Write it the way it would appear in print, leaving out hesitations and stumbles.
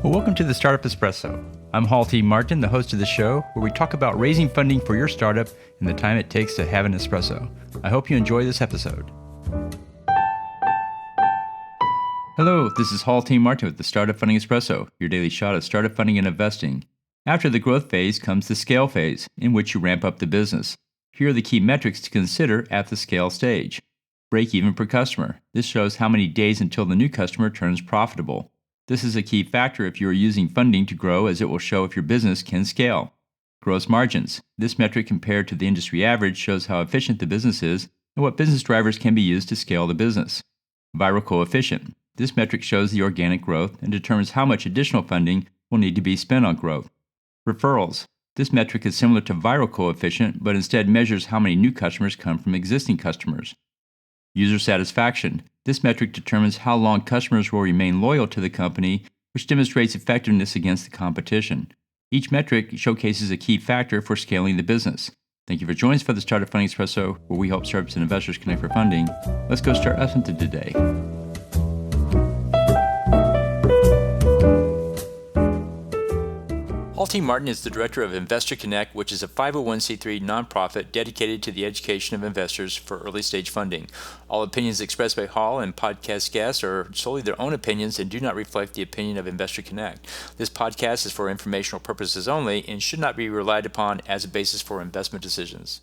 Well, welcome to the Startup Espresso. I'm Hall T. Martin, the host of the show, where we talk about raising funding for your startup and the time it takes to have an espresso. I hope you enjoy this episode. Hello, this is Hall T. Martin with the Startup Funding Espresso, your daily shot of startup funding and investing. After the growth phase comes the scale phase, in which you ramp up the business. Here are the key metrics to consider at the scale stage. Break even per customer. This shows how many days until the new customer turns profitable. This is a key factor if you are using funding to grow, as it will show if your business can scale. Gross margins. This metric compared to the industry average shows how efficient the business is and what business drivers can be used to scale the business. Viral coefficient. This metric shows the organic growth and determines how much additional funding will need to be spent on growth. Referrals. This metric is similar to viral coefficient, but instead measures how many new customers come from existing customers. User satisfaction. This metric determines how long customers will remain loyal to the company, which demonstrates effectiveness against the competition. Each metric showcases a key factor for scaling the business. Thank you for joining us for the Startup Funding Espresso, where we help startups and investors connect for funding. Let's go start us into today. Hall T. Martin is the director of Investor Connect, which is a 501c3 nonprofit dedicated to the education of investors for early stage funding. All opinions expressed by Hall and podcast guests are solely their own opinions and do not reflect the opinion of Investor Connect. This podcast is for informational purposes only and should not be relied upon as a basis for investment decisions.